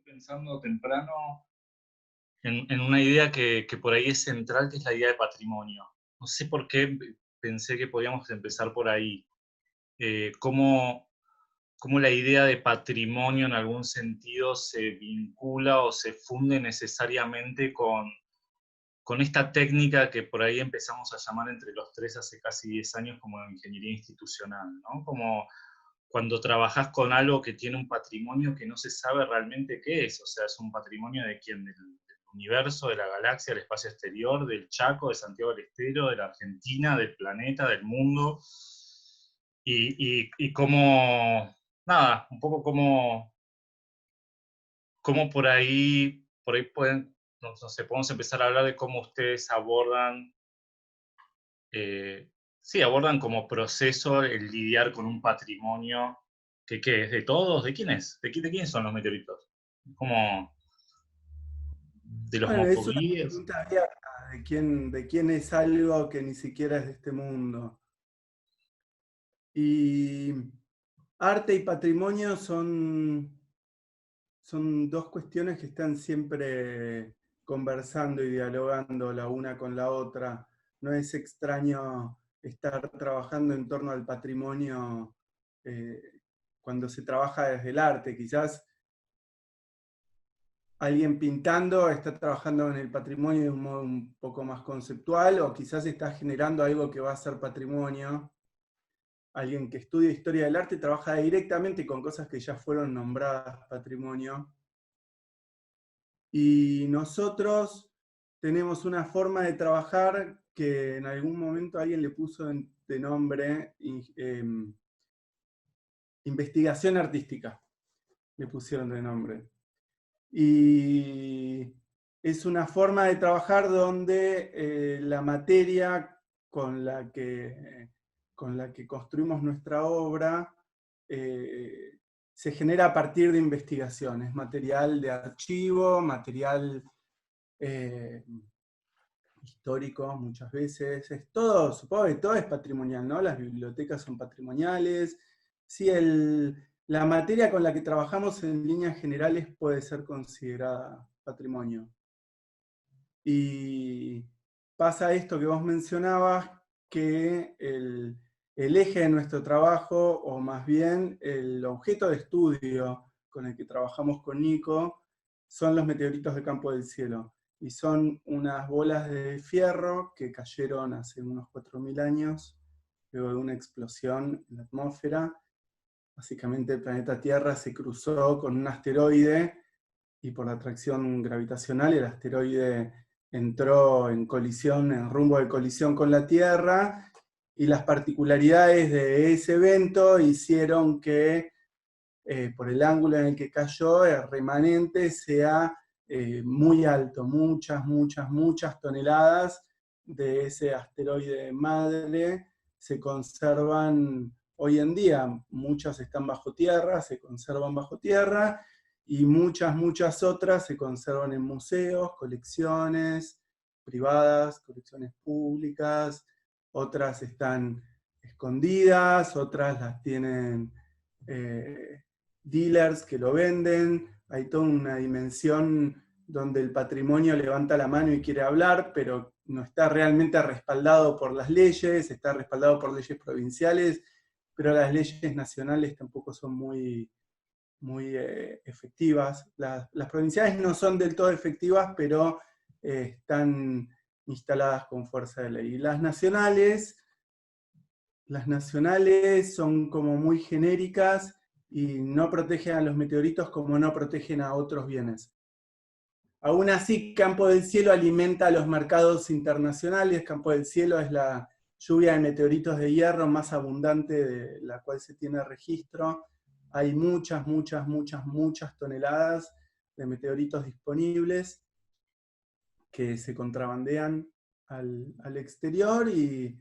pensando temprano en una idea que por ahí es central, que es la idea de patrimonio. No sé por qué pensé que podíamos empezar por ahí. ¿Cómo, cómo la idea de patrimonio en algún sentido se vincula o se funde necesariamente con esta técnica que por ahí empezamos a llamar entre los tres hace casi 10 años como ingeniería institucional, ¿no? Como cuando trabajas con algo que tiene un patrimonio que no se sabe realmente qué es, o sea, es un patrimonio de quién, del universo, de la galaxia, del espacio exterior, del Chaco, de Santiago del Estero, de la Argentina, del planeta, del mundo, y cómo, nada, un poco cómo por ahí pueden, no sé, podemos empezar a hablar de cómo ustedes abordan, eh, sí, abordan como proceso el lidiar con un patrimonio que, ¿qué es? ¿De todos? ¿De quién es? De quién son los meteoritos? Como de los Bueno, es una mongovíes. pregunta abierta de quién es algo que ni siquiera es de este mundo. Y arte y patrimonio son dos cuestiones que están siempre conversando y dialogando la una con la otra. No es extraño estar trabajando en torno al patrimonio eh, cuando se trabaja desde el arte. Quizás alguien pintando está trabajando en el patrimonio de un modo un poco más conceptual, o quizás está generando algo que va a ser patrimonio. Alguien que estudia historia del arte trabaja directamente con cosas que ya fueron nombradas patrimonio. Y nosotros tenemos una forma de trabajar que en algún momento alguien le puso de nombre investigación artística, le pusieron de nombre. Y es una forma de trabajar donde la materia con con la que construimos nuestra obra se genera a partir de investigaciones, material de archivo, material eh, histórico muchas veces, es todo, supongo que todo es patrimonial, ¿no? Las bibliotecas son patrimoniales, sí, la materia con la que trabajamos en líneas generales puede ser considerada patrimonio. Y pasa esto que vos mencionabas, que el eje de nuestro trabajo, o más bien el objeto de estudio con el que trabajamos con Nico, son los meteoritos de campo del cielo. Y son unas bolas de fierro que cayeron hace unos 4.000 años, luego de una explosión en la atmósfera. Básicamente el planeta Tierra se cruzó con un asteroide y por la atracción gravitacional el asteroide entró en colisión, en rumbo de colisión con la Tierra, y las particularidades de ese evento hicieron que por el ángulo en el que cayó el remanente sea muy alto, muchas toneladas de ese asteroide madre se conservan hoy en día. Muchas están bajo tierra, se conservan bajo tierra, y muchas otras se conservan en museos, colecciones privadas, colecciones públicas, otras están escondidas, otras las tienen dealers que lo venden. Hay toda una dimensión donde el patrimonio levanta la mano y quiere hablar, pero no está realmente respaldado por las leyes, está respaldado por leyes provinciales, pero las leyes nacionales tampoco son muy efectivas. Las provinciales no son del todo efectivas, pero están instaladas con fuerza de ley. Y las nacionales son como muy genéricas y no protegen a los meteoritos como no protegen a otros bienes. Aún así, Campo del Cielo alimenta a los mercados internacionales. Campo del Cielo es la lluvia de meteoritos de hierro más abundante de la cual se tiene registro. Hay muchas toneladas de meteoritos disponibles que se contrabandean al exterior y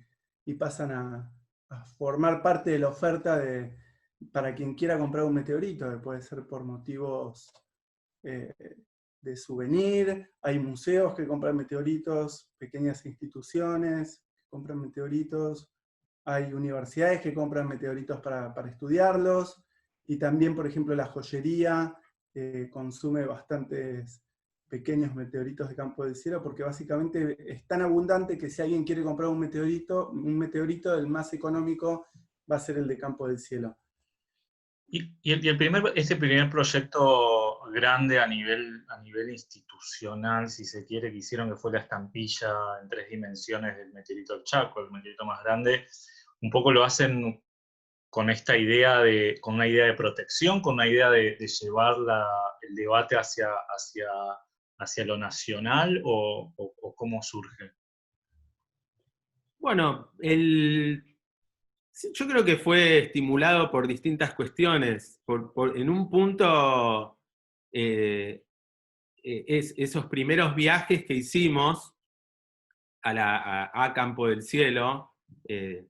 pasan a formar parte de la oferta para quien quiera comprar un meteorito, que puede ser por motivos eh, de souvenir. Hay museos que compran meteoritos, pequeñas instituciones que compran meteoritos, hay universidades que compran meteoritos para estudiarlos, y también, por ejemplo, la joyería consume bastantes pequeños meteoritos de campo del cielo, porque básicamente es tan abundante que si alguien quiere comprar un meteorito, el más económico va a ser el de campo del cielo. Este primer proyecto grande a nivel institucional, si se quiere, que hicieron, que fue la estampilla en 3 dimensiones del meteorito Chaco, el meteorito más grande, un poco lo hacen con esta idea con una idea de protección, con una idea de llevar el debate hacia lo nacional, o cómo surge. Bueno, sí, yo creo que fue estimulado por distintas cuestiones. En un punto, esos primeros viajes que hicimos a Campo del Cielo,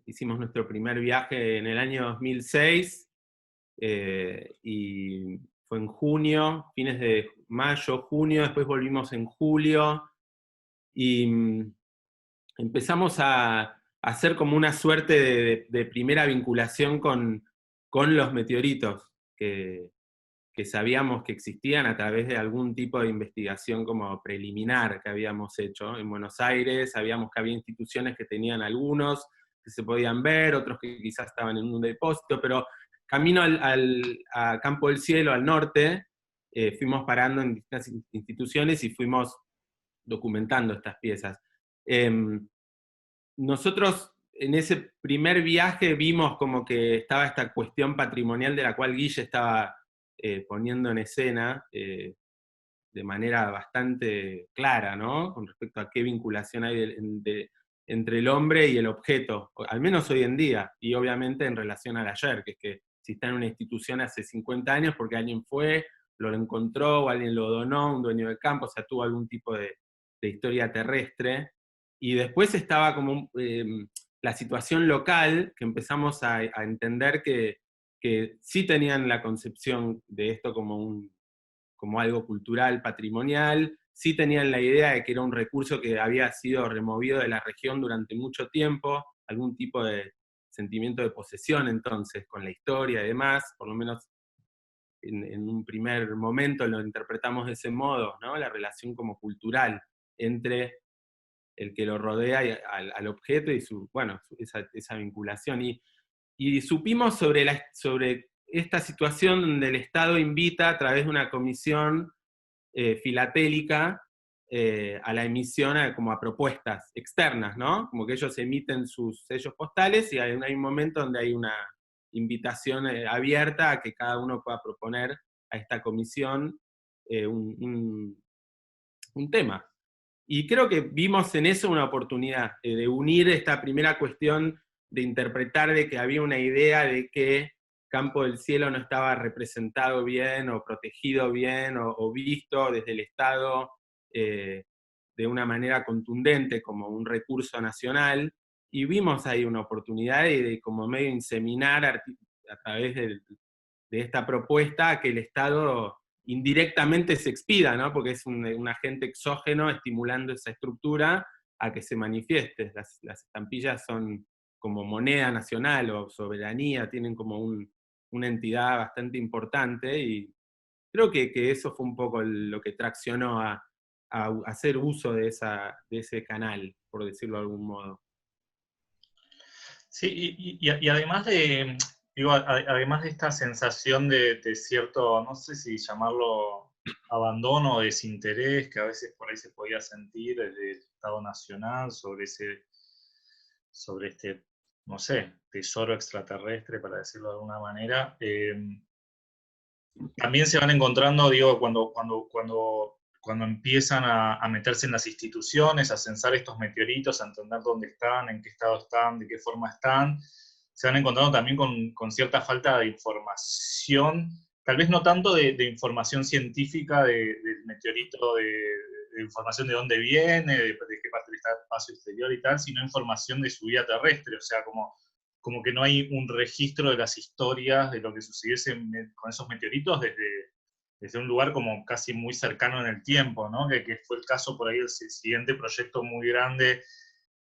hicimos nuestro primer viaje en el año 2006, y fue en junio, fines de mayo, junio, después volvimos en julio, y empezamos a hacer como una suerte de primera vinculación con los meteoritos, que sabíamos que existían a través de algún tipo de investigación como preliminar que habíamos hecho en Buenos Aires. Sabíamos que había instituciones que tenían algunos que se podían ver, otros que quizás estaban en un depósito, pero camino a Campo del Cielo, al norte, fuimos parando en distintas instituciones y fuimos documentando estas piezas. Nosotros en ese primer viaje vimos como que estaba esta cuestión patrimonial de la cual Guille estaba poniendo en escena de manera bastante clara, ¿no? Con respecto a qué vinculación hay entre el hombre y el objeto, al menos hoy en día, y obviamente en relación al ayer, que es que si está en una institución hace 50 años porque alguien fue, lo encontró, o alguien lo donó, un dueño de campo, o sea, tuvo algún tipo de historia terrestre. Y después estaba como la situación local, que empezamos a entender que sí tenían la concepción de esto como algo cultural, patrimonial, sí tenían la idea de que era un recurso que había sido removido de la región durante mucho tiempo, algún tipo de sentimiento de posesión entonces con la historia y demás, por lo menos en un primer momento lo interpretamos de ese modo, ¿no? La relación como cultural entre el que lo rodea al objeto y esa vinculación. Y supimos sobre esta situación donde el Estado invita a través de una comisión filatélica a la emisión como a propuestas externas, ¿no? Como que ellos emiten sus sellos postales y hay un momento donde hay una invitación abierta a que cada uno pueda proponer a esta comisión un tema. Y creo que vimos en eso una oportunidad de unir esta primera cuestión de interpretar de que había una idea de que Campo del Cielo no estaba representado bien o protegido bien o visto desde el Estado de una manera contundente como un recurso nacional, y vimos ahí una oportunidad de como medio inseminar a través de esta propuesta que el Estado indirectamente se expida, ¿no? Porque es un agente exógeno estimulando esa estructura a que se manifieste. Las estampillas son como moneda nacional o soberanía, tienen como una entidad bastante importante, y creo que eso fue un poco lo que traccionó a hacer uso de ese canal, por decirlo de algún modo. Sí, y además además de esta sensación de cierto, no sé si llamarlo abandono o desinterés que a veces por ahí se podía sentir desde el Estado Nacional sobre este, no sé, tesoro extraterrestre, para decirlo de alguna manera, también se van encontrando, digo, cuando empiezan a meterse en las instituciones, a censar estos meteoritos, a entender dónde están, en qué estado están, de qué forma están, se van encontrando también con cierta falta de información, tal vez no tanto de información científica del meteorito, de información de dónde viene, de qué parte del espacio exterior y tal, sino información de su vida terrestre, o sea, como que no hay un registro de las historias de lo que sucediese con esos meteoritos desde un lugar como casi muy cercano en el tiempo, ¿no? Que fue el caso por ahí del siguiente proyecto muy grande,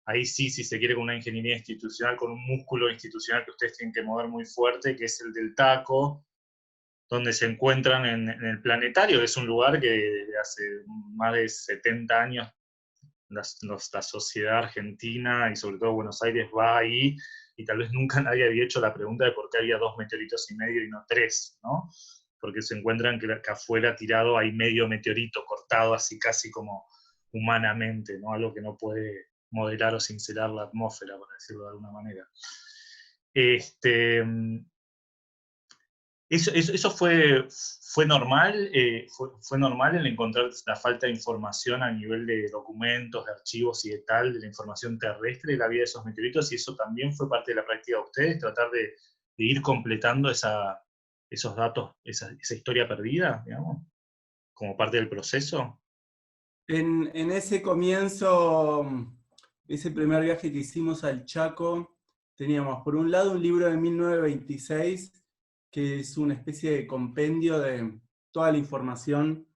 ahí sí, si se quiere, con una ingeniería institucional, con un músculo institucional que ustedes tienen que mover muy fuerte, que es el del TACO, donde se encuentran en el planetario, que es un lugar que desde hace más de 70 años la sociedad argentina y sobre todo Buenos Aires va ahí, y tal vez nunca nadie había hecho la pregunta de por qué había 2,5 meteoritos y no 3, ¿no? Porque se encuentran que afuera tirado hay medio meteorito cortado así casi como humanamente, ¿no? Algo que no puede modelar o cincelar la atmósfera, por decirlo de alguna manera. Eso fue normal, fue normal el encontrar la falta de información a nivel de documentos, de archivos y de tal, de la información terrestre de la vida de esos meteoritos, y eso también fue parte de la práctica de ustedes, tratar de ir completando esos datos, esa historia perdida, digamos, como parte del proceso. En ese comienzo, ese primer viaje que hicimos al Chaco, teníamos por un lado un libro de 1926, que es una especie de compendio de toda la información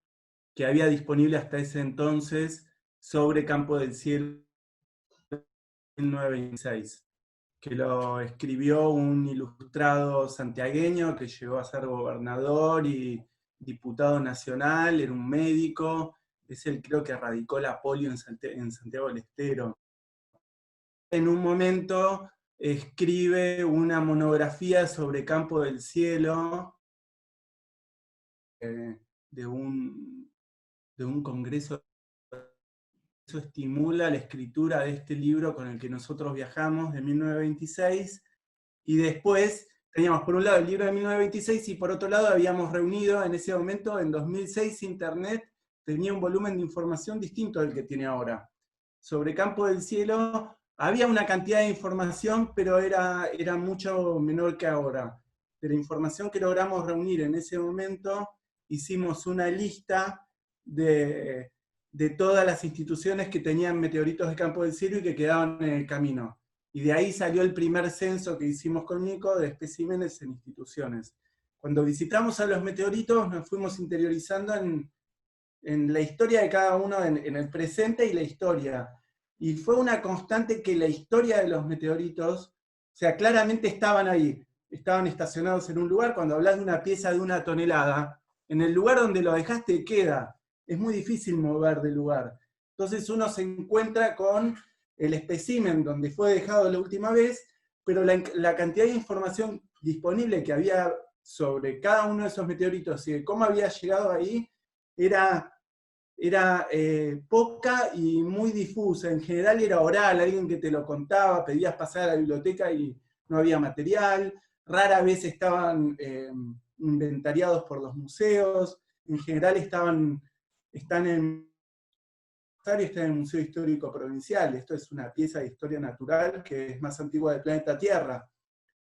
que había disponible hasta ese entonces sobre Campo del Cielo 1926, que lo escribió un ilustrado santiagueño que llegó a ser gobernador y diputado nacional, era un médico, es el creo que radicó la polio en Santiago del Estero. En un momento escribe una monografía sobre Campo del Cielo de un congreso. Eso estimula la escritura de este libro con el que nosotros viajamos, de 1926, y después teníamos por un lado el libro de 1926 y por otro lado habíamos reunido en ese momento, en 2006, Internet tenía un volumen de información distinto al que tiene ahora. Sobre Campo del Cielo había una cantidad de información, pero era mucho menor que ahora. De la información que logramos reunir en ese momento, hicimos una lista de todas las instituciones que tenían meteoritos de Campo del Cielo y que quedaban en el camino. Y de ahí salió el primer censo que hicimos con Nico de especímenes en instituciones. Cuando visitamos a los meteoritos nos fuimos interiorizando en la historia de cada uno, en el presente y la historia. Y fue una constante que la historia de los meteoritos, o sea, claramente estaban ahí, estaban estacionados en un lugar. Cuando hablas de una pieza de 1 tonelada, en el lugar donde lo dejaste queda. Es muy difícil mover de lugar. Entonces uno se encuentra con el espécimen donde fue dejado la última vez, pero la cantidad de información disponible que había sobre cada uno de esos meteoritos y de cómo había llegado ahí era poca y muy difusa. En general era oral, alguien que te lo contaba, pedías pasar a la biblioteca y no había material, rara vez estaban inventariados por los museos, en general están en el Museo Histórico Provincial. Esto es una pieza de historia natural que es más antigua del planeta Tierra.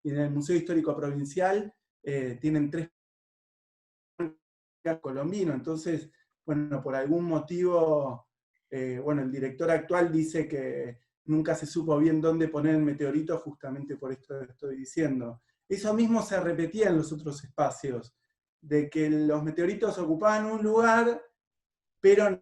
Y en el Museo Histórico Provincial tienen 3 colombinos. Entonces, bueno, por algún motivo, bueno, el director actual dice que nunca se supo bien dónde poner el meteorito, justamente por esto que estoy diciendo. Eso mismo se repetía en los otros espacios, de que los meteoritos ocupaban un lugar, pero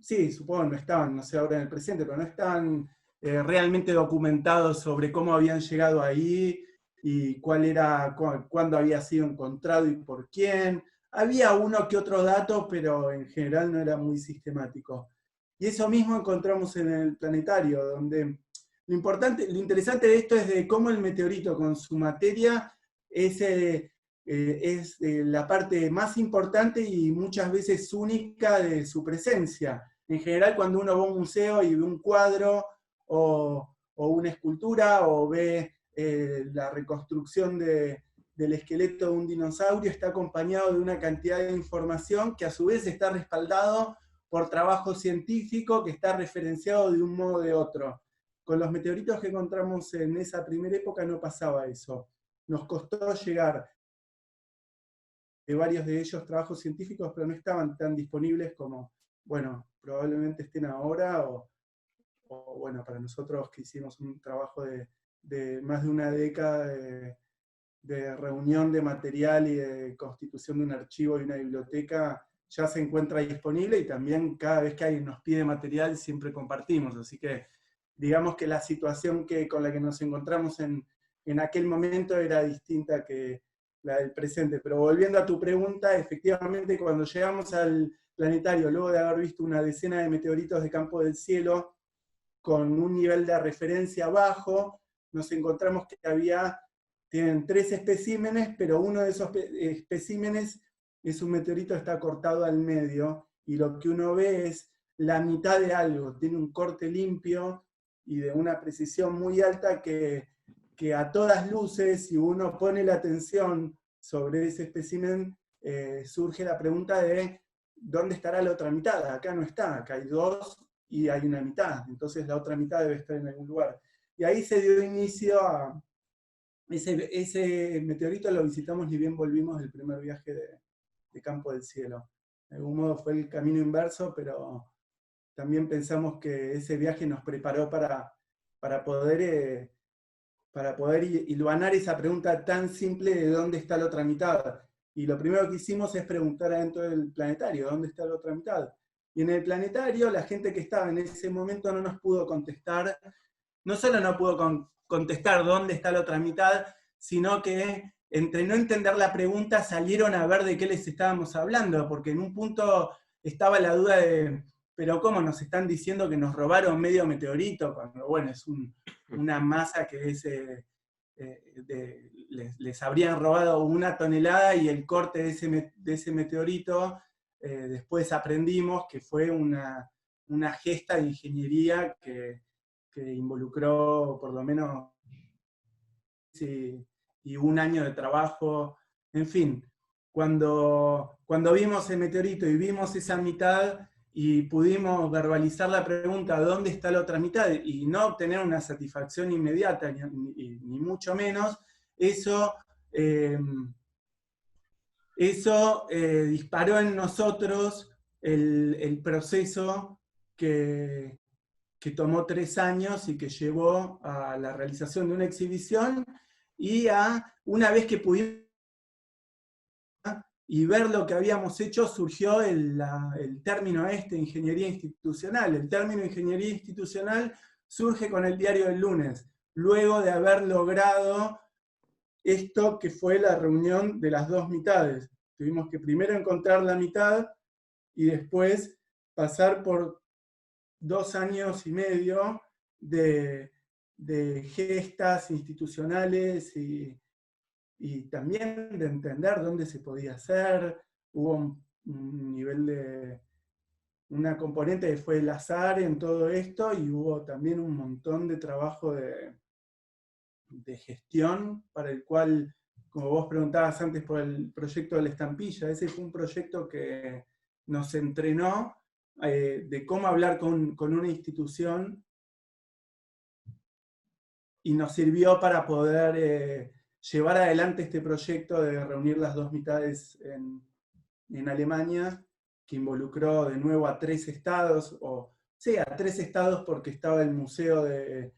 sí, supongo no estaban, no sé ahora en el presente, pero no estaban realmente documentados sobre cómo habían llegado ahí y cuándo había sido encontrado y por quién. Había uno que otro dato, pero en general no era muy sistemático. Y eso mismo encontramos en el planetario, donde lo interesante de esto es de cómo el meteorito con su materia es la parte más importante y muchas veces única de su presencia. En general, cuando uno va a un museo y ve un cuadro o una escultura o ve la reconstrucción del esqueleto de un dinosaurio, está acompañado de una cantidad de información que a su vez está respaldado por trabajo científico que está referenciado de un modo o de otro. Con los meteoritos que encontramos en esa primera época no pasaba eso. Nos costó llegar de varios de ellos trabajos científicos, pero no estaban tan disponibles como, bueno, probablemente estén ahora, o bueno, para nosotros que hicimos un trabajo de más de una década de reunión de material y de constitución de un archivo y una biblioteca, ya se encuentra disponible, y también cada vez que alguien nos pide material siempre compartimos, así que digamos que la situación con la que nos encontramos en aquel momento era distinta que la del presente. Pero volviendo a tu pregunta, efectivamente cuando llegamos al planetario, luego de haber visto una decena de meteoritos de campo del cielo, con un nivel de referencia bajo, nos encontramos que tienen 3 especímenes, pero uno de esos especímenes es un meteorito que está cortado al medio, y lo que uno ve es la mitad de algo, tiene un corte limpio y de una precisión muy alta que a todas luces, si uno pone la atención sobre ese espécimen, surge la pregunta de ¿dónde estará la otra mitad? Acá no está, acá hay 2 y hay una mitad, entonces la otra mitad debe estar en algún lugar. Y ahí se dio inicio a... Ese meteorito lo visitamos ni bien volvimos del primer viaje de campo del cielo. De algún modo fue el camino inverso, pero también pensamos que ese viaje nos preparó para poder hilvanar esa pregunta tan simple de dónde está la otra mitad. Y lo primero que hicimos es preguntar adentro del planetario, ¿dónde está la otra mitad? Y en el planetario la gente que estaba en ese momento no nos pudo contestar, no solo no pudo contestar dónde está la otra mitad, sino que entre no entender la pregunta salieron a ver de qué les estábamos hablando, porque en un punto estaba la duda de, pero ¿cómo nos están diciendo que nos robaron medio meteorito? Cuando, bueno, es una masa que es, les habrían robado 1 tonelada y el corte de ese meteorito, después aprendimos que fue una gesta de ingeniería que involucró por lo menos y 1 año de trabajo, en fin. Cuando vimos el meteorito y vimos esa mitad y pudimos verbalizar la pregunta ¿dónde está la otra mitad? Y no obtener una satisfacción inmediata, ni mucho menos, eso disparó en nosotros el proceso que tomó 3 años y que llevó a la realización de una exhibición y una vez que pudimos y ver lo que habíamos hecho, surgió el término ingeniería institucional. El término ingeniería institucional surge con el diario del lunes, luego de haber logrado esto que fue la reunión de las 2 mitades. Tuvimos que primero encontrar la mitad y después pasar por 2 años y medio de gestas institucionales y también de entender dónde se podía hacer. Hubo un nivel de... una componente que fue el azar en todo esto y hubo también un montón de trabajo de gestión para el cual, como vos preguntabas antes por el proyecto de la estampilla, ese fue un proyecto que nos entrenó de cómo hablar con una institución y nos sirvió para poder llevar adelante este proyecto de reunir las 2 mitades en Alemania, que involucró de nuevo a 3 estados, a 3 estados porque estaba el Museo de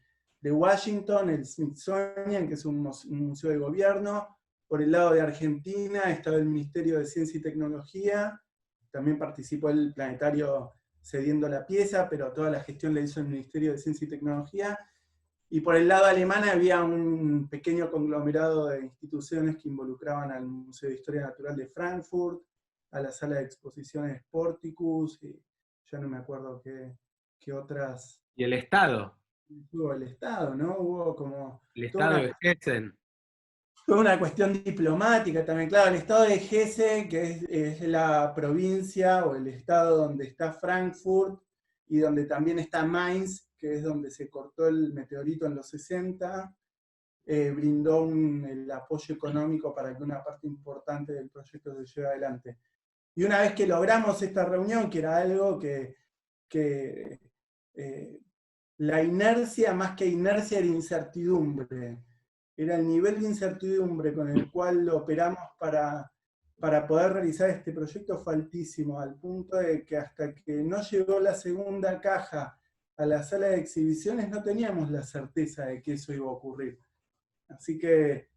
Washington, el Smithsonian, que es un museo de gobierno. Por el lado de Argentina estaba el Ministerio de Ciencia y Tecnología, también participó el planetario cediendo la pieza, pero toda la gestión la hizo el Ministerio de Ciencia y Tecnología. Y por el lado alemán había un pequeño conglomerado de instituciones que involucraban al Museo de Historia Natural de Frankfurt, a la sala de exposiciones Porticus, y ya no me acuerdo qué otras. ¿Y el Estado? Hubo el Estado, ¿no? Hubo como... El Estado de Hessen. Fue una cuestión diplomática también, claro, el estado de Hesse, que es la provincia o el estado donde está Frankfurt, y donde también está Mainz, que es donde se cortó el meteorito en los 60, brindó el apoyo económico para que una parte importante del proyecto se lleve adelante. Y una vez que logramos esta reunión, que era algo que la inercia, más que inercia, era incertidumbre. Era el nivel de incertidumbre con el cual operamos para poder realizar este proyecto fue altísimo, al punto de que hasta que no llegó la segunda caja a la sala de exhibiciones no teníamos la certeza de que eso iba a ocurrir. Así que,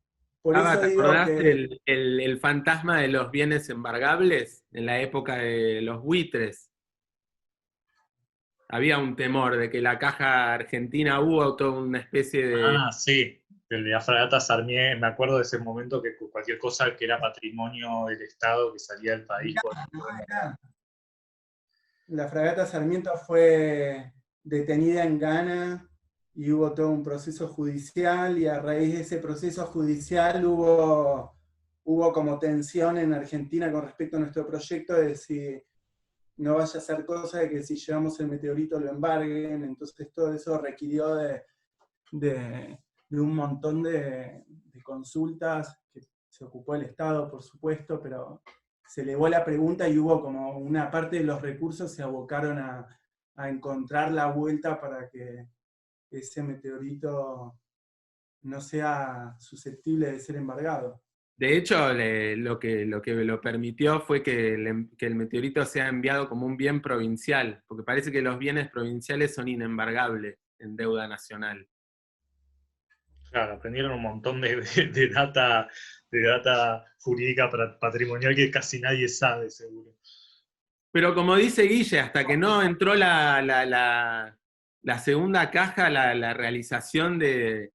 por eso ¿Te digo acordaste que... el fantasma de los bienes embargables en la época de los buitres? Había un temor de que la caja argentina hubo toda una especie de... Ah, sí, de la fragata Sarmiento, me acuerdo de ese momento que cualquier cosa que era patrimonio del Estado, que salía del país. La fragata Sarmiento fue detenida en Ghana y hubo todo un proceso judicial, y a raíz de ese proceso judicial hubo como tensión en Argentina con respecto a nuestro proyecto de si no vaya a ser cosa de que si llevamos el meteorito lo embarguen. Entonces todo eso requirió de un montón de consultas que se ocupó el Estado, por supuesto, pero se elevó la pregunta y hubo como una parte de los recursos se abocaron a encontrar la vuelta para que ese meteorito no sea susceptible de ser embargado. De hecho, lo que lo permitió fue que el meteorito sea enviado como un bien provincial, porque parece que los bienes provinciales son inembargables en deuda nacional. Claro, aprendieron un montón de data jurídica patrimonial que casi nadie sabe, seguro. Pero como dice Guille, hasta que no entró la segunda caja, la realización de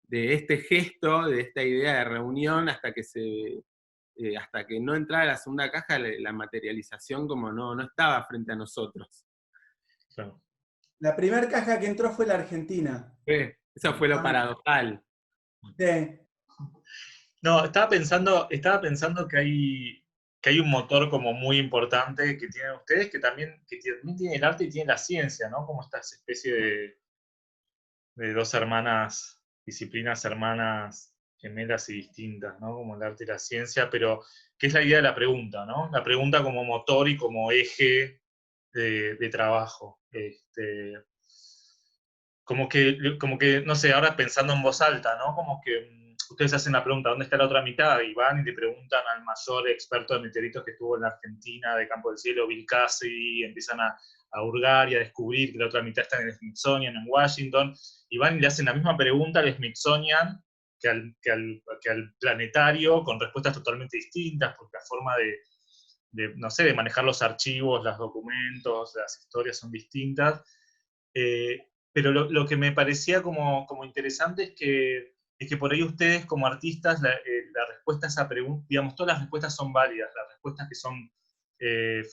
este gesto, de esta idea de reunión, hasta que no entrara la segunda caja, la materialización como no estaba frente a nosotros. Claro. La primera caja que entró fue la Argentina. Eso fue lo paradojal. Sí. No, estaba pensando que hay un motor como muy importante que tienen ustedes, que también tiene el arte y tiene la ciencia, ¿no? Como esta especie de dos disciplinas hermanas gemelas y distintas, ¿no? Como el arte y la ciencia, pero que es la idea de la pregunta, ¿no? La pregunta como motor y como eje de trabajo. Como que, no sé, ahora pensando en voz alta, ¿no? Como que ustedes hacen la pregunta, ¿dónde está la otra mitad? Y van y le preguntan al mayor experto de meteoritos que estuvo en la Argentina, de Campo del Cielo, Bill Cassidy, y empiezan a hurgar y a descubrir que la otra mitad está en el Smithsonian, en Washington, y van y le hacen la misma pregunta al Smithsonian que al planetario, con respuestas totalmente distintas, porque la forma no sé, de manejar los archivos, los documentos, las historias son distintas. Pero lo que me parecía como interesante es que por ahí ustedes como artistas, la respuesta a esa pregunta, digamos, todas las respuestas son válidas, las respuestas que son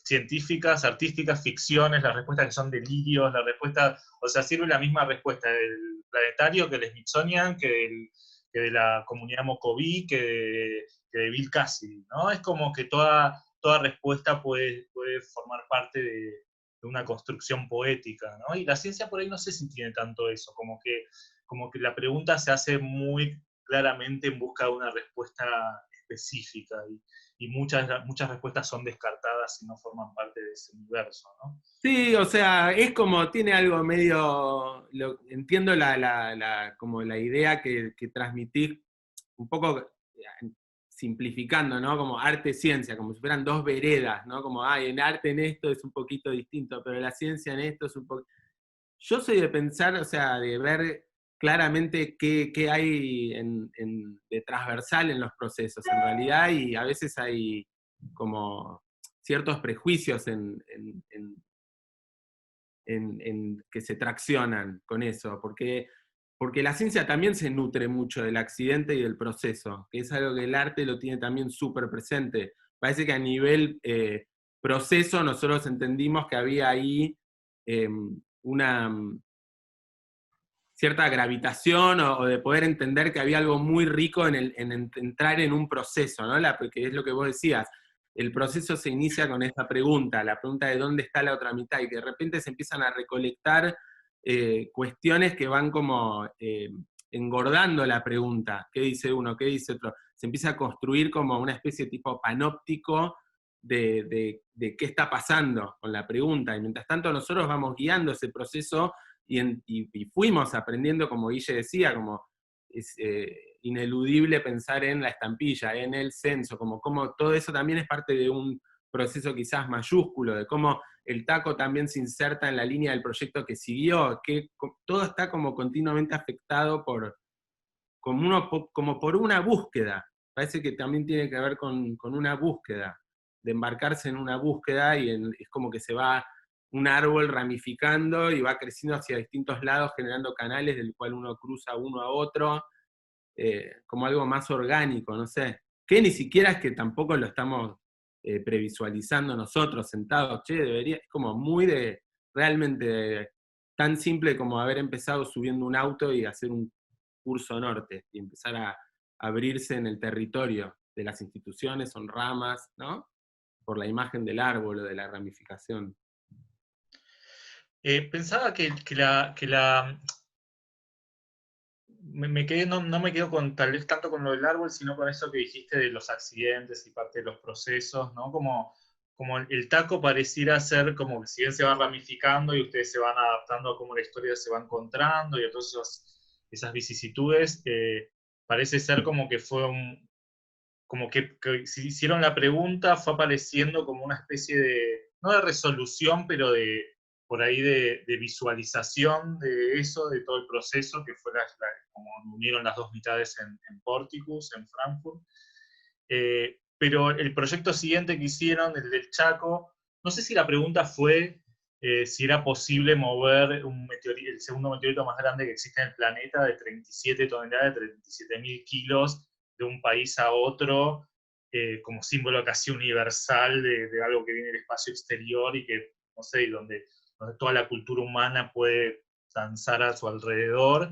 científicas, artísticas, ficciones, las respuestas que son delirios, la respuesta, o sea, sirve la misma respuesta del planetario que del Smithsonian, que de la comunidad Mocoví, que de Bill Cassidy, ¿no? Es como que toda respuesta puede formar parte de una construcción poética, ¿no? Y la ciencia por ahí no sé si tiene tanto eso, como que la pregunta se hace muy claramente en busca de una respuesta específica, y muchas respuestas son descartadas y no forman parte de ese universo, ¿no? Sí, o sea, es como, tiene algo medio, entiendo como la idea que transmitís, un poco simplificando, ¿no? Como arte-ciencia, como si fueran dos veredas, ¿no? Como, en arte en esto es un poquito distinto, pero la ciencia en esto es un poco... Yo soy de pensar, o sea, de ver claramente qué hay de transversal en los procesos, en realidad, y a veces hay como ciertos prejuicios que se traccionan con eso, porque la ciencia también se nutre mucho del accidente y del proceso, que es algo que el arte lo tiene también súper presente. Parece que a nivel proceso nosotros entendimos que había ahí una cierta gravitación o de poder entender que había algo muy rico en entrar en un proceso, ¿no? Porque es lo que vos decías, el proceso se inicia con esta pregunta, la pregunta de dónde está la otra mitad, y que de repente se empiezan a recolectar cuestiones que van como engordando la pregunta, ¿qué dice uno, qué dice otro? Se empieza a construir como una especie de tipo panóptico de qué está pasando con la pregunta, y mientras tanto nosotros vamos guiando ese proceso y fuimos aprendiendo, como Guille decía, como es ineludible pensar en la estampilla, en el censo, como todo eso también es parte de un proceso quizás mayúsculo, de cómo el taco también se inserta en la línea del proyecto que siguió, que todo está como continuamente afectado como por una búsqueda. Parece que también tiene que ver con una búsqueda, de embarcarse en una búsqueda, y es como que se va un árbol ramificando y va creciendo hacia distintos lados, generando canales del cual uno cruza uno a otro, como algo más orgánico, no sé, que ni siquiera es que tampoco lo estamos previsualizando nosotros sentados, che, debería, es como muy realmente tan simple como haber empezado subiendo un auto y hacer un curso norte, y empezar a abrirse en el territorio de las instituciones, son ramas, ¿no? Por la imagen del árbol o de la ramificación. Pensaba me quedé, no me quedo con tal vez tanto con lo del árbol, sino con eso que dijiste de los accidentes y parte de los procesos, ¿no? Como el taco pareciera ser como que si bien se va ramificando y ustedes se van adaptando a cómo la historia se va encontrando y a todas esas vicisitudes, parece ser como que fue como que si hicieron la pregunta fue apareciendo como una especie de, no de resolución, pero por ahí de visualización de eso, de todo el proceso, que fue como unieron las dos mitades en Porticus, en Frankfurt. Pero el proyecto siguiente que hicieron, el del Chaco, no sé si la pregunta fue si era posible mover el segundo meteorito más grande que existe en el planeta, de 37 toneladas, de 37.000 kilos, de un país a otro, como símbolo casi universal de algo que viene del espacio exterior y que, no sé, donde toda la cultura humana puede danzar a su alrededor.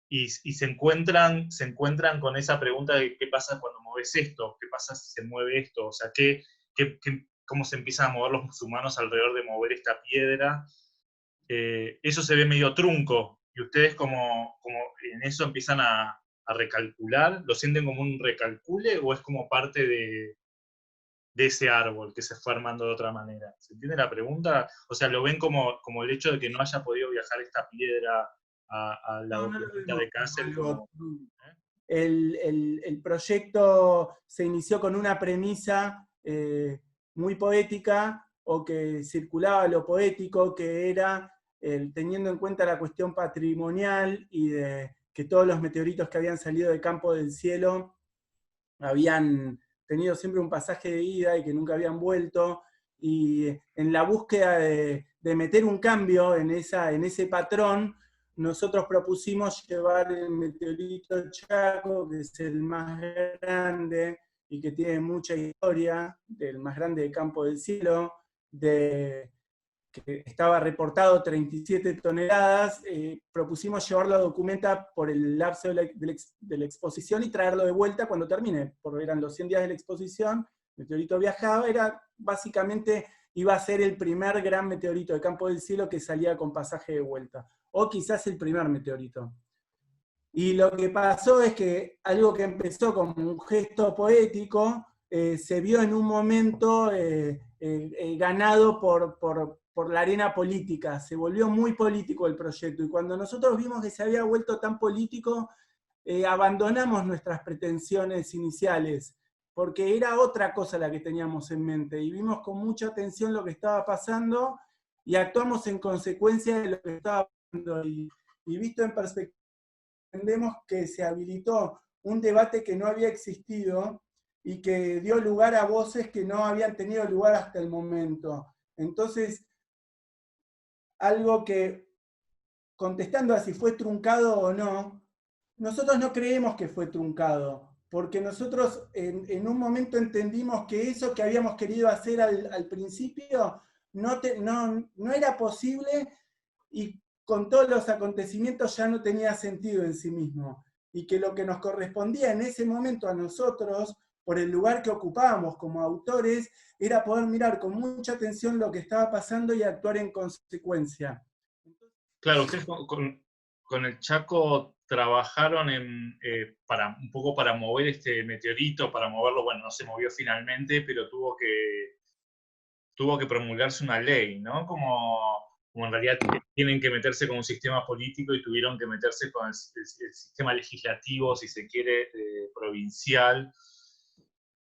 Y se encuentran con esa pregunta de qué pasa cuando mueves esto, qué pasa si se mueve esto, o sea, cómo se empiezan a mover los humanos alrededor de mover esta piedra. Eso se ve medio trunco, y ustedes como en eso empiezan a recalcular, ¿lo sienten como un recalcule o es como parte de ese árbol que se fue armando de otra manera? ¿Se entiende la pregunta? O sea, ¿lo ven como el hecho de que no haya podido viajar esta piedra a la No, no lo documenta vemos de como Kassel algo. como... El proyecto se inició con una premisa muy poética, o que circulaba lo poético, que era teniendo en cuenta la cuestión patrimonial y de que todos los meteoritos que habían salido del campo del cielo habían tenido siempre un pasaje de ida y que nunca habían vuelto, y en la búsqueda de meter un cambio en ese patrón, nosotros propusimos llevar el meteorito Chaco, que es el más grande y que tiene mucha historia, del más grande del campo del cielo, que estaba reportado 37 toneladas, propusimos llevarlo a Documenta por el lapso de la exposición y traerlo de vuelta cuando termine, porque eran los 100 días de la exposición, el meteorito viajaba, básicamente iba a ser el primer gran meteorito de campo del cielo que salía con pasaje de vuelta, o quizás el primer meteorito. Y lo que pasó es que algo que empezó como un gesto poético, se vio en un momento ganado por la arena política. Se volvió muy político el proyecto, y cuando nosotros vimos que se había vuelto tan político, abandonamos nuestras pretensiones iniciales, porque era otra cosa la que teníamos en mente, y vimos con mucha atención lo que estaba pasando, y actuamos en consecuencia de lo que estaba pasando. Y visto en perspectiva, entendemos que se habilitó un debate que no había existido y que dio lugar a voces que no habían tenido lugar hasta el momento. Entonces, algo que, contestando a si fue truncado o no, nosotros no creemos que fue truncado, porque nosotros en un momento entendimos que eso que habíamos querido hacer al principio no era posible, y con todos los acontecimientos ya no tenía sentido en sí mismo, y que lo que nos correspondía en ese momento a nosotros, por el lugar que ocupábamos como autores, era poder mirar con mucha atención lo que estaba pasando y actuar en consecuencia. Claro, ustedes con el Chaco trabajaron un poco para mover este meteorito, para moverlo, bueno, no se movió finalmente, pero tuvo que promulgarse una ley, ¿no? Como en realidad tienen que meterse con un sistema político y tuvieron que meterse con el sistema legislativo, si se quiere, provincial.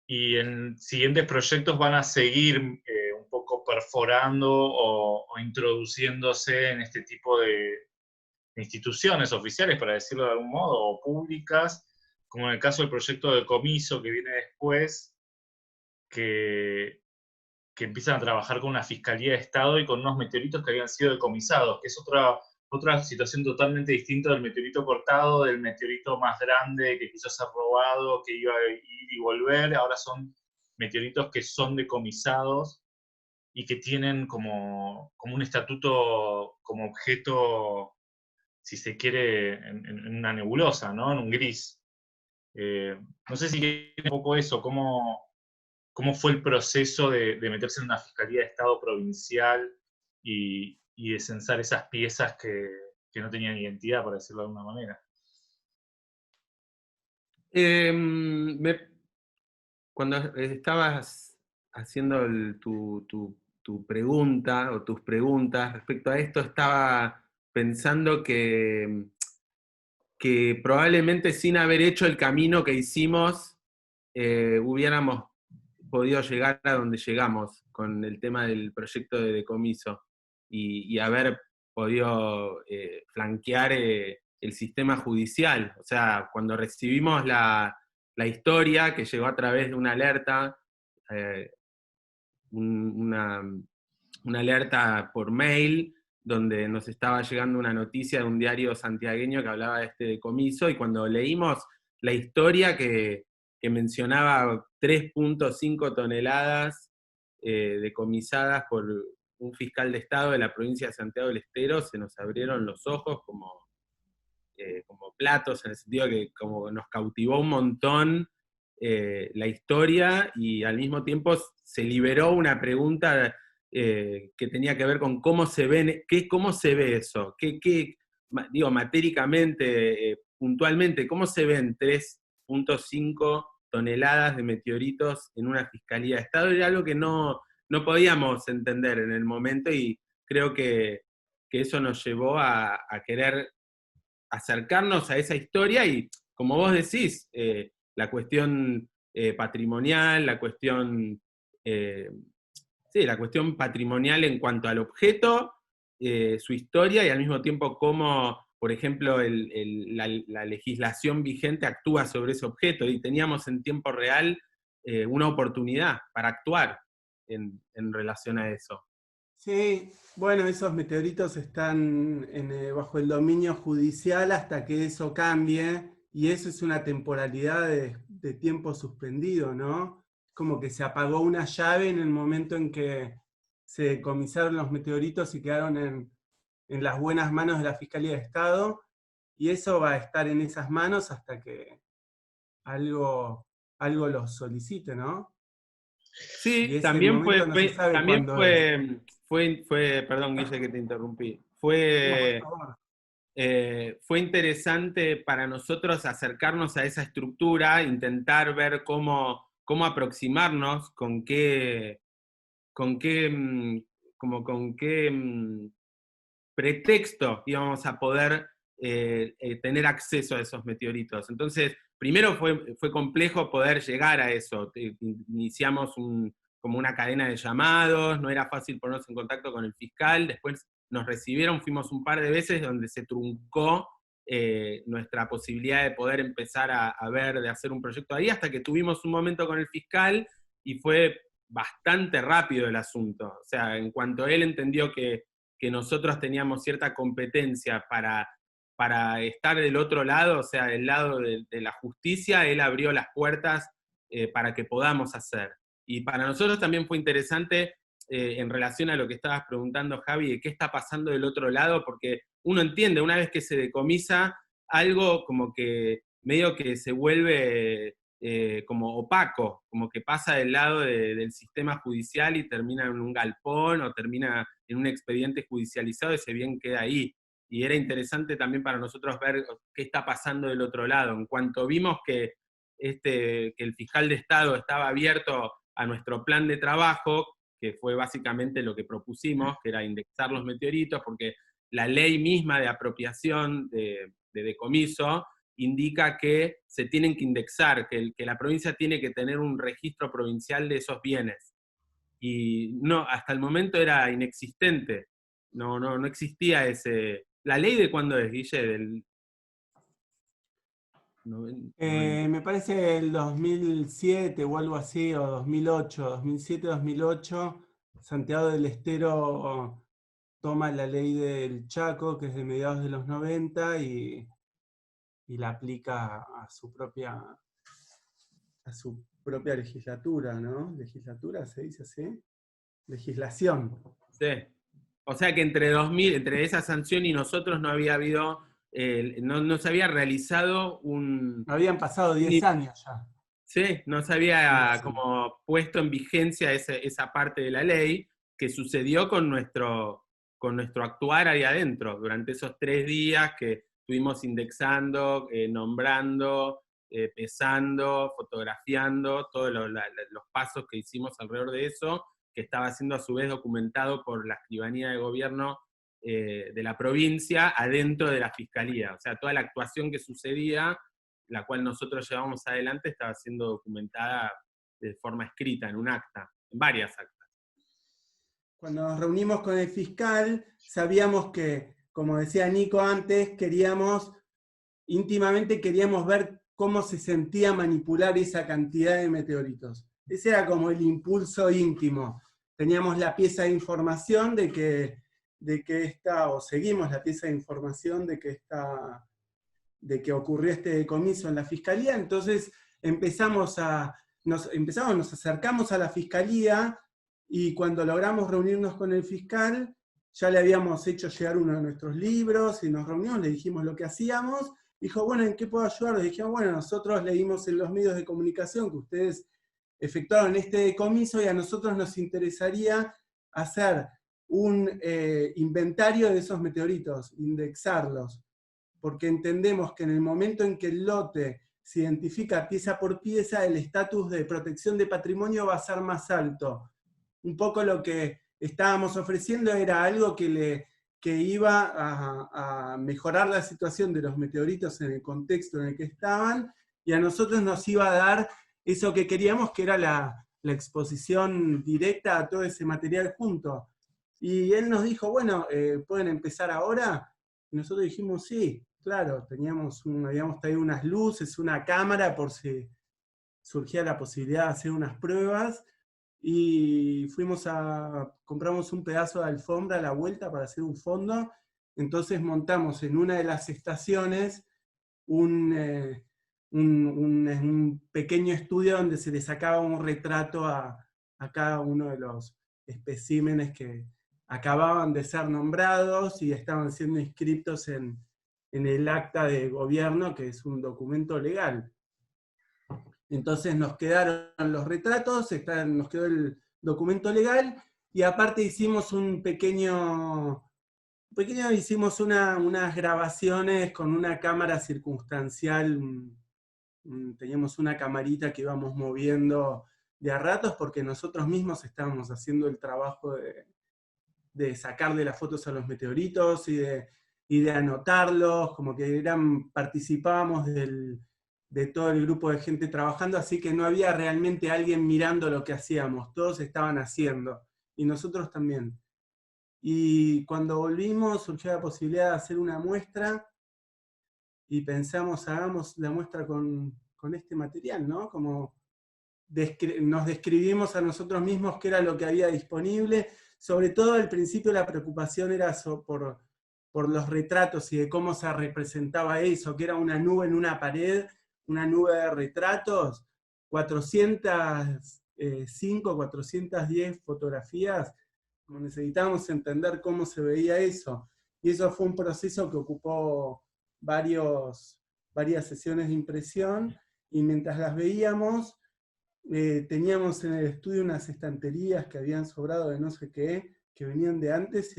Y en siguientes proyectos van a seguir un poco perforando o introduciéndose en este tipo de instituciones oficiales, para decirlo de algún modo, o públicas, como en el caso del proyecto de Comiso que viene después, que empiezan a trabajar con una Fiscalía de Estado y con unos meteoritos que habían sido decomisados, que es otra situación totalmente distinta del meteorito cortado, del meteorito más grande que quiso ser robado, que iba a ir y volver. Ahora son meteoritos que son decomisados y que tienen como un estatuto, como objeto, si se quiere, en una nebulosa, ¿no? En un gris. No sé si un poco eso, cómo fue el proceso de meterse en una Fiscalía de Estado provincial y de censar esas piezas que no tenían identidad, por decirlo de alguna manera. Cuando estabas haciendo tu pregunta o tus preguntas respecto a esto, estaba pensando que probablemente sin haber hecho el camino que hicimos, hubiéramos podido llegar a donde llegamos con el tema del proyecto de decomiso y haber podido flanquear el sistema judicial. O sea, cuando recibimos la historia que llegó a través de una alerta, eh, una alerta por mail, donde nos estaba llegando una noticia de un diario santiagueño que hablaba de este decomiso, y cuando leímos la historia que mencionaba 3.5 toneladas decomisadas por un fiscal de Estado de la provincia de Santiago del Estero, se nos abrieron los ojos como platos, en el sentido que como nos cautivó un montón la historia, y al mismo tiempo se liberó una pregunta que tenía que ver con cómo se cómo se ve eso, digo, matéricamente, puntualmente, cómo se ven 3.5 toneladas de meteoritos en una Fiscalía de Estado. Era algo que no podíamos entender en el momento, y creo que eso nos llevó a querer acercarnos a esa historia, y como vos decís, la cuestión patrimonial, la cuestión patrimonial en cuanto al objeto, su historia, y al mismo tiempo cómo, por ejemplo, la legislación vigente actúa sobre ese objeto, y teníamos en tiempo real una oportunidad para actuar en relación a eso. Sí, bueno, esos meteoritos están bajo el dominio judicial hasta que eso cambie, y eso es una temporalidad de tiempo suspendido, ¿no? Como que se apagó una llave en el momento en que se decomisaron los meteoritos y quedaron en las buenas manos de la Fiscalía de Estado, y eso va a estar en esas manos hasta que algo los solicite, ¿no? Y Sí, ese también momento no se sabe cuándo es. perdón, Guille, que te interrumpí. No, por favor. Fue interesante para nosotros acercarnos a esa estructura, intentar ver cómo aproximarnos, con qué pretexto íbamos a poder tener acceso a esos meteoritos. Entonces, primero fue complejo poder llegar a eso. Iniciamos como una cadena de llamados, no era fácil ponernos en contacto con el fiscal, después nos recibieron, fuimos un par de veces donde se truncó nuestra posibilidad de poder empezar a ver, de hacer un proyecto ahí, hasta que tuvimos un momento con el fiscal y fue bastante rápido el asunto. O sea, en cuanto él entendió que nosotros teníamos cierta competencia para estar del otro lado, o sea, del lado de la justicia, él abrió las puertas para que podamos hacer. Y para nosotros también fue interesante en relación a lo que estabas preguntando, Javi, de qué está pasando del otro lado, porque uno entiende, una vez que se decomisa, algo como que medio que se vuelve como opaco, como que pasa del lado del sistema judicial y termina en un galpón o termina en un expediente judicializado, ese bien queda ahí. Y era interesante también para nosotros ver qué está pasando del otro lado. En cuanto vimos que el fiscal de Estado estaba abierto a nuestro plan de trabajo, que fue básicamente lo que propusimos, que era indexar los meteoritos, porque la ley misma de apropiación de decomiso indica que se tienen que indexar, que la provincia tiene que tener un registro provincial de esos bienes. Y no, hasta el momento era inexistente. No existía ese. ¿La ley de cuándo es, Guille? Del Me parece el 2007 o algo así, o 2008, 2007-2008, Santiago del Estero toma la ley del Chaco, que es de mediados de los 90, y la aplica a su propia legislatura, ¿no? ¿Legislatura se dice así? Legislación. Sí. O sea que entre esa sanción y nosotros no había habido, no se había realizado Habían pasado 10 años ya. Sí, no se había Sí. como puesto en vigencia esa parte de la ley que sucedió con nuestro actuar ahí adentro, durante esos 3 días que estuvimos indexando, nombrando, pesando, fotografiando, todos los pasos que hicimos alrededor de eso, que estaba siendo a su vez documentado por la escribanía de gobierno de la provincia adentro de la fiscalía. O sea, toda la actuación que sucedía, la cual nosotros llevamos adelante, estaba siendo documentada de forma escrita, en un acta, en varias actas. Cuando nos reunimos con el fiscal, sabíamos que, como decía Nico antes, íntimamente queríamos ver cómo se sentía manipular esa cantidad de meteoritos. Ese era como el impulso íntimo. Teníamos la pieza de información seguimos la pieza de información de que ocurrió este decomiso en la fiscalía, entonces nos acercamos a la fiscalía, y cuando logramos reunirnos con el fiscal, ya le habíamos hecho llegar uno de nuestros libros, y nos reunimos, le dijimos lo que hacíamos. Dijo, bueno, ¿en qué puedo ayudar? Le dijimos, bueno, nosotros leímos en los medios de comunicación que ustedes efectuaron este decomiso, y a nosotros nos interesaría hacer un inventario de esos meteoritos, indexarlos, porque entendemos que en el momento en que el lote se identifica pieza por pieza, el estatus de protección de patrimonio va a ser más alto. Un poco lo que estábamos ofreciendo era algo que iba a mejorar la situación de los meteoritos en el contexto en el que estaban, y a nosotros nos iba a dar eso que queríamos, que era la exposición directa a todo ese material junto. Y él nos dijo, bueno, ¿pueden empezar ahora? Y nosotros dijimos, sí, claro, habíamos traído unas luces, una cámara, por si surgía la posibilidad de hacer unas pruebas, y compramos un pedazo de alfombra a la vuelta para hacer un fondo. Entonces montamos en una de las estaciones un pequeño estudio donde se le sacaba un retrato a cada uno de los especímenes que acababan de ser nombrados y estaban siendo inscritos en el acta de gobierno, que es un documento legal. Entonces nos quedaron los retratos, nos quedó el documento legal, y aparte hicimos hicimos unas grabaciones con una cámara circunstancial. Teníamos una camarita que íbamos moviendo de a ratos, porque nosotros mismos estábamos haciendo el trabajo de sacarle las fotos a los meteoritos y de anotarlos, como que participábamos de todo el grupo de gente trabajando, así que no había realmente alguien mirando lo que hacíamos, todos estaban haciendo, y nosotros también. Y cuando volvimos surgió la posibilidad de hacer una muestra, y pensamos, hagamos la muestra con este material, ¿no? Como nos describimos a nosotros mismos qué era lo que había disponible. Sobre todo al principio la preocupación era por los retratos y de cómo se representaba eso, que era una nube en una pared, una nube de retratos, 405, 410 fotografías. Necesitábamos entender cómo se veía eso. Y eso fue un proceso que ocupó varias sesiones de impresión, y mientras las veíamos, teníamos en el estudio unas estanterías que habían sobrado de no sé qué, que venían de antes,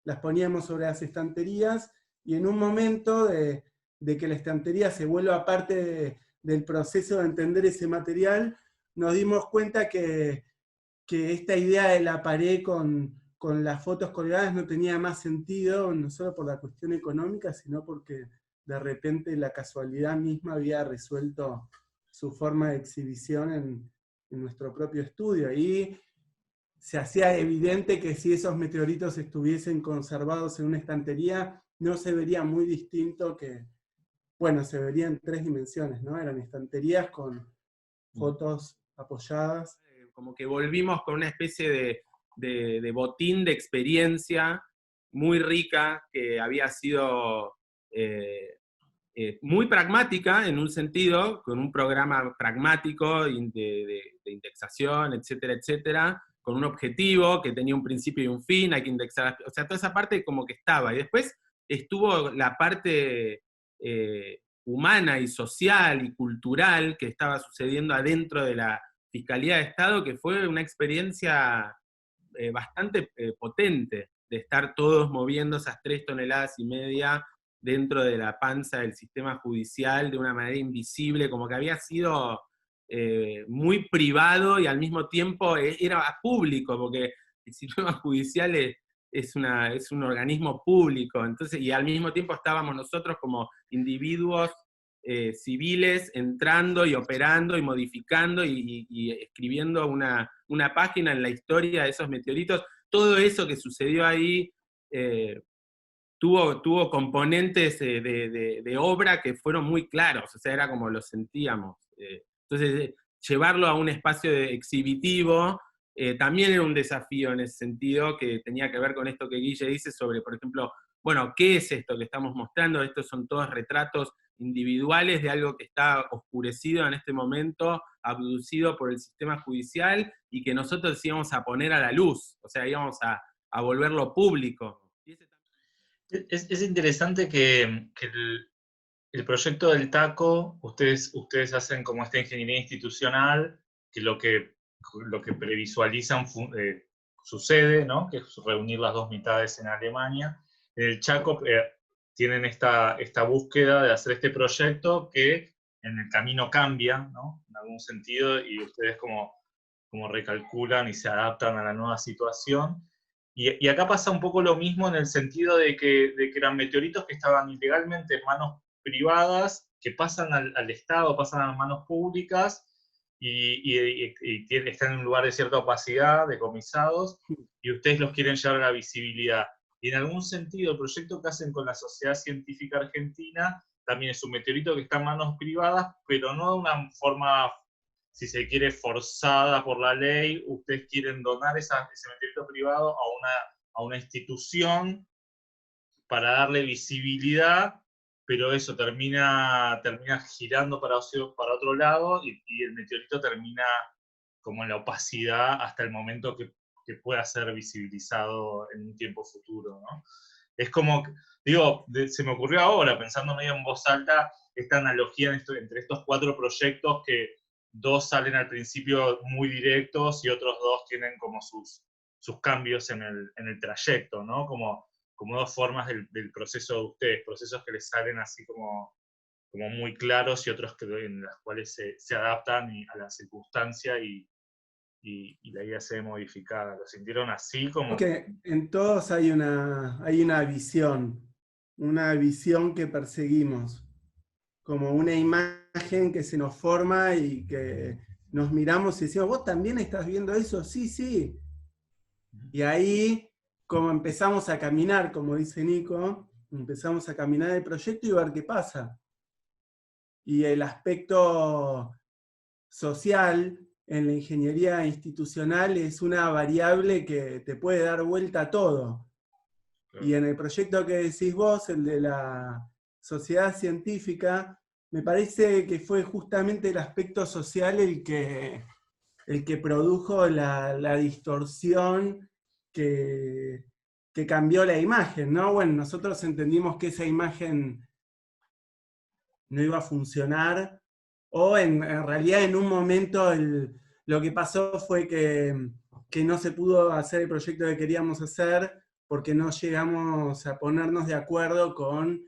las poníamos sobre las estanterías, y en un momento de que la estantería se vuelva parte del proceso de entender ese material, nos dimos cuenta que esta idea de la pared con las fotos colgadas no tenía más sentido, no solo por la cuestión económica, sino porque de repente la casualidad misma había resuelto su forma de exhibición en nuestro propio estudio. Y se hacía evidente que si esos meteoritos estuviesen conservados en una estantería, no se vería muy distinto que, bueno, se vería en 3 dimensiones, ¿no? Eran estanterías con fotos apoyadas. Como que volvimos con una especie de botín de experiencia muy rica, que había sido muy pragmática en un sentido, con un programa pragmático de indexación, etcétera, etcétera, con un objetivo que tenía un principio y un fin, hay que indexar, o sea, toda esa parte como que estaba. Y después estuvo la parte humana y social y cultural que estaba sucediendo adentro de la Fiscalía de Estado, que fue una experiencia bastante potente, de estar todos moviendo esas 3,5 toneladas dentro de la panza del sistema judicial de una manera invisible, como que había sido muy privado y al mismo tiempo era público, porque el sistema judicial es un organismo público, entonces, y al mismo tiempo estábamos nosotros como individuos civiles entrando y operando y modificando y escribiendo una página en la historia de esos meteoritos. Todo eso que sucedió ahí tuvo componentes de obra que fueron muy claros, o sea, era como lo sentíamos. Entonces, llevarlo a un espacio exhibitivo también era un desafío en ese sentido, que tenía que ver con esto que Guille dice sobre, por ejemplo, bueno, ¿qué es esto que estamos mostrando? Estos son todos retratos individuales de algo que está oscurecido en este momento, abducido por el sistema judicial, y que nosotros íbamos a poner a la luz, o sea, íbamos a volverlo público. Es interesante que el proyecto del TACO, ustedes hacen como esta ingeniería institucional, que lo que previsualizan sucede, ¿no? Que es reunir las dos mitades en Alemania. En el Chaco tienen esta búsqueda de hacer este proyecto que en el camino cambia, ¿no? En algún sentido, y ustedes como recalculan y se adaptan a la nueva situación. Y acá pasa un poco lo mismo en el sentido de que eran meteoritos que estaban ilegalmente en manos privadas, que pasan al Estado, pasan a manos públicas, y están en un lugar de cierta opacidad, decomisados, y ustedes los quieren llevar a la visibilidad. Y en algún sentido, el proyecto que hacen con la Sociedad Científica Argentina también es un meteorito que está en manos privadas, pero no de una forma, si se quiere, forzada por la ley. Ustedes quieren donar ese meteorito privado a una institución para darle visibilidad, pero eso termina girando para otro lado, y el meteorito termina como en la opacidad hasta el momento que pueda ser visibilizado en un tiempo futuro, ¿no? Es como, digo, se me ocurrió ahora, pensando medio en voz alta, esta analogía entre estos 4 proyectos, que 2 salen al principio muy directos y otros 2 tienen como sus cambios en el trayecto, ¿no? Como 2 formas del proceso de ustedes, procesos que les salen así como muy claros, y otros en las cuales se adaptan a la circunstancia, y la idea se ve modificada. ¿Lo sintieron así? Como que en todos hay una visión que perseguimos, como una imagen que se nos forma y que nos miramos y decimos, ¿vos también estás viendo eso? Sí, sí. Y ahí, como empezamos a caminar, como dice Nico, empezamos a caminar el proyecto y ver qué pasa. Y el aspecto social en la ingeniería institucional es una variable que te puede dar vuelta a todo. Claro. Y en el proyecto que decís vos, el de la sociedad científica, me parece que fue justamente el aspecto social el que produjo la distorsión que cambió la imagen, ¿no? Bueno, nosotros entendimos que esa imagen no iba a funcionar, o en realidad en un momento lo que pasó fue que no se pudo hacer el proyecto que queríamos hacer porque no llegamos a ponernos de acuerdo con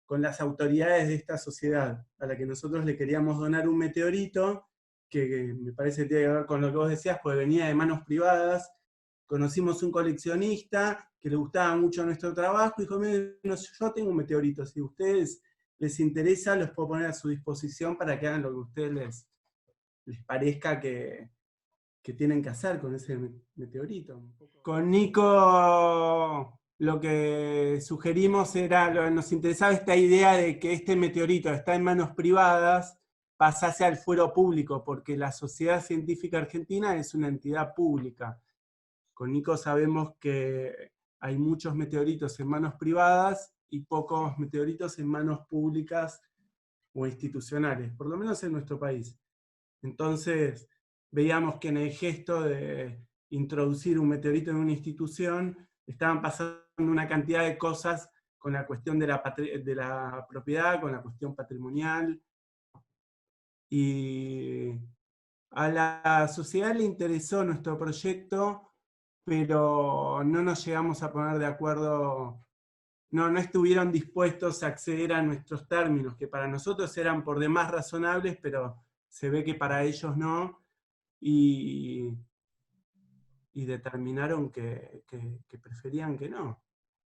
las autoridades de esta sociedad, a la que nosotros le queríamos donar un meteorito, que me parece que tiene que ver con lo que vos decías, porque venía de manos privadas. Conocimos un coleccionista que le gustaba mucho nuestro trabajo y dijo, yo tengo un meteorito, si ustedes les interesa, los puedo poner a su disposición para que hagan lo que a ustedes les parezca que tienen que hacer con ese meteorito. Con Nico lo que sugerimos era, nos interesaba esta idea de que este meteorito está en manos privadas, pasase al fuero público, porque la Sociedad Científica Argentina es una entidad pública. Con Nico sabemos que hay muchos meteoritos en manos privadas y pocos meteoritos en manos públicas o institucionales, por lo menos en nuestro país. Entonces, veíamos que en el gesto de introducir un meteorito en una institución, estaban pasando una cantidad de cosas con la cuestión de la propiedad, con la cuestión patrimonial, y a la sociedad le interesó nuestro proyecto, pero no nos llegamos a poner de acuerdo, no estuvieron dispuestos a acceder a nuestros términos, que para nosotros eran por demás razonables, pero se ve que para ellos no, y determinaron que preferían que no.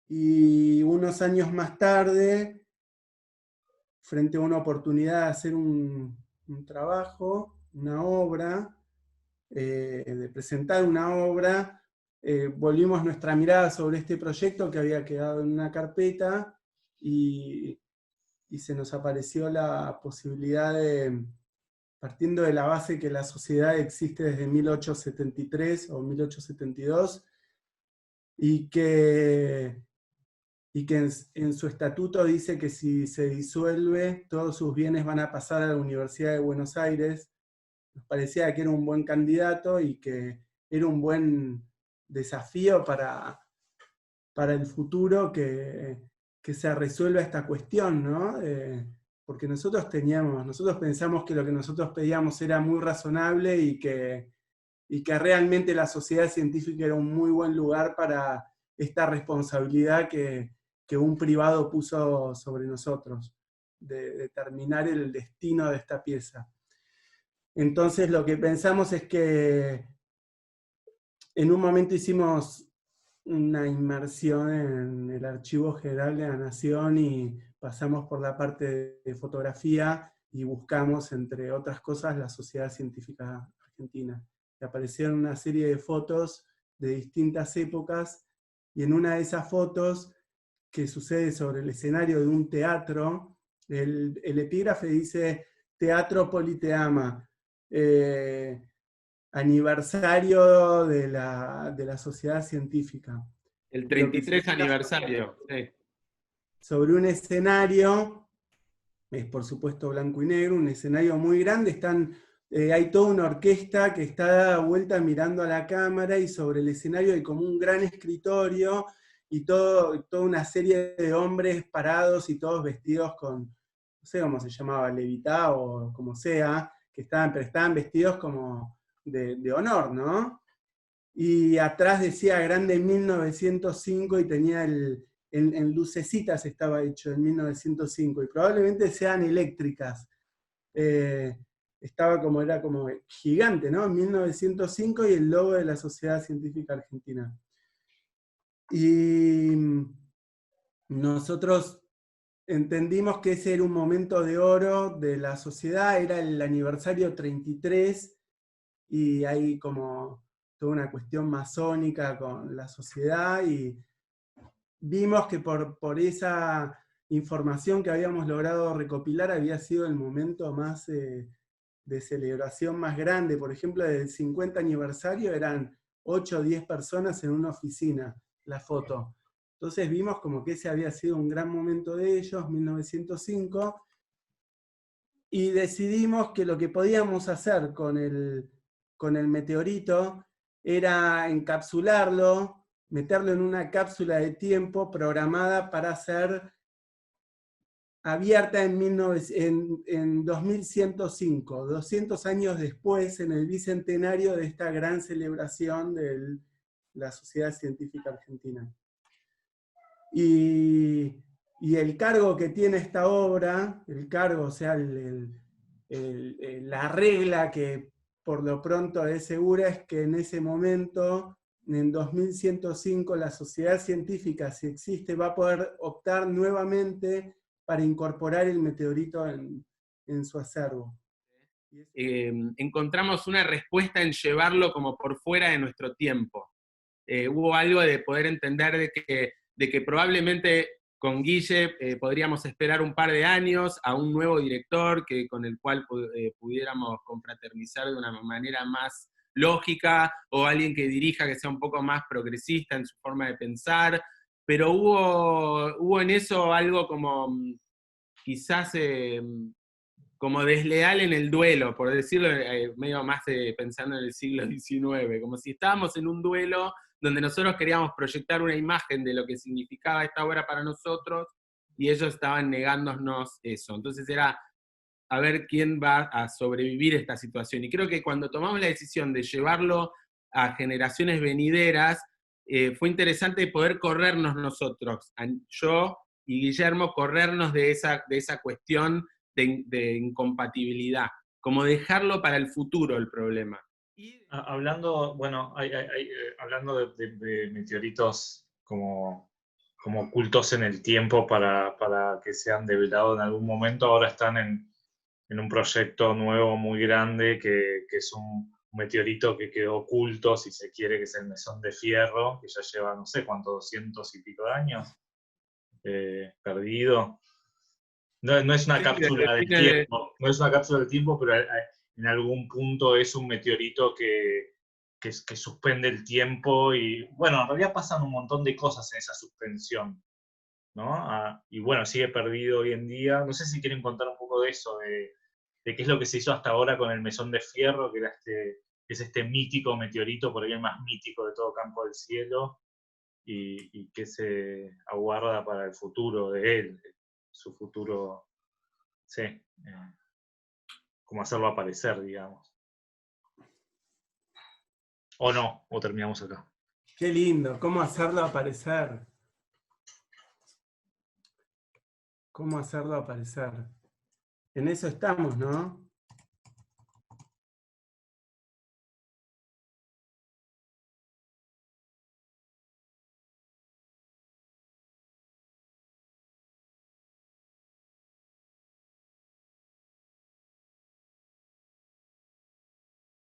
Y unos años más tarde, frente a una oportunidad de hacer un trabajo, una obra, de presentar una obra, volvimos nuestra mirada sobre este proyecto que había quedado en una carpeta, y se nos apareció la posibilidad de, partiendo de la base que la sociedad existe desde 1873 o 1872, y que en su estatuto dice que si se disuelve, todos sus bienes van a pasar a la Universidad de Buenos Aires. Nos parecía que era un buen candidato y que era un buen desafío para el futuro que se resuelva esta cuestión, ¿no? Porque nosotros pensamos que lo que nosotros pedíamos era muy razonable y que realmente la sociedad científica era un muy buen lugar para esta responsabilidad que un privado puso sobre nosotros, de determinar el destino de esta pieza. Entonces lo que pensamos es que en un momento hicimos una inmersión en el Archivo General de la Nación y pasamos por la parte de fotografía y buscamos, entre otras cosas, la Sociedad Científica Argentina. Y aparecieron una serie de fotos de distintas épocas, y en una de esas fotos, que sucede sobre el escenario de un teatro, el epígrafe dice Teatro Politeama, aniversario de la Sociedad Científica. El 33 aniversario, sí. Sobre un escenario, es por supuesto blanco y negro, un escenario muy grande, hay toda una orquesta que está dada vuelta mirando a la cámara, y sobre el escenario hay como un gran escritorio, y toda una serie de hombres parados y todos vestidos con, no sé cómo se llamaba, levitá o como sea, pero estaban vestidos como de honor, ¿no? Y atrás decía grande 1905 y tenía en lucecitas estaba hecho en 1905, y probablemente sean eléctricas. Era como gigante, ¿no? 1905 y el logo de la Sociedad Científica Argentina. Y nosotros entendimos que ese era un momento de oro de la sociedad, era el aniversario 33, y hay como toda una cuestión masónica con la sociedad, y vimos que por esa información que habíamos logrado recopilar había sido el momento más de celebración más grande. Por ejemplo, del 50 aniversario eran 8 o 10 personas en una oficina, la foto. Entonces vimos como que ese había sido un gran momento de ellos, 1905, y decidimos que lo que podíamos hacer con el meteorito era encapsularlo, meterlo en una cápsula de tiempo programada para ser abierta en 2105, 200 años después, en el bicentenario de esta gran celebración de la Sociedad Científica Argentina. Y el cargo que tiene esta obra, o sea, la regla que por lo pronto es segura, es que en ese momento, en 2105, la sociedad científica, si existe, va a poder optar nuevamente para incorporar el meteorito en su acervo. Encontramos una respuesta en llevarlo como por fuera de nuestro tiempo. Hubo algo de poder entender de que probablemente con Guille podríamos esperar un par de años a un nuevo director con el cual pudiéramos confraternizar de una manera más lógica, o alguien que dirija que sea un poco más progresista en su forma de pensar, pero hubo en eso algo como quizás como desleal en el duelo, por decirlo medio más pensando en el siglo XIX, como si estábamos en un duelo donde nosotros queríamos proyectar una imagen de lo que significaba esta obra para nosotros, y ellos estaban negándonos eso. Entonces era a ver quién va a sobrevivir esta situación. Y creo que cuando tomamos la decisión de llevarlo a generaciones venideras, fue interesante poder corrernos nosotros, yo y Guillermo, corrernos de esa cuestión de incompatibilidad, como dejarlo para el futuro el problema. Hablando, bueno, hablando de meteoritos como ocultos en el tiempo para que sean develados en algún momento, ahora están en un proyecto nuevo muy grande que es un meteorito que quedó oculto, si se quiere, que es el Mesón de Fierro, que ya lleva no sé cuántos, 200 y pico de años perdido. No es una cápsula del tiempo, no es una cápsula del tiempo, pero en algún punto es un meteorito que suspende el tiempo y, bueno, en realidad pasan un montón de cosas en esa suspensión, ¿no? Y bueno, sigue perdido hoy en día. No sé si quieren contar un poco de eso, de qué es lo que se hizo hasta ahora con el Mesón de Fierro, que era es este mítico meteorito, por ahí el más mítico de todo Campo del Cielo, y qué se aguarda para el futuro de él, su futuro, sí, cómo hacerlo aparecer, digamos. O no, o terminamos acá. Qué lindo, cómo hacerlo aparecer. ¿Cómo hacerlo aparecer? En eso estamos, ¿no?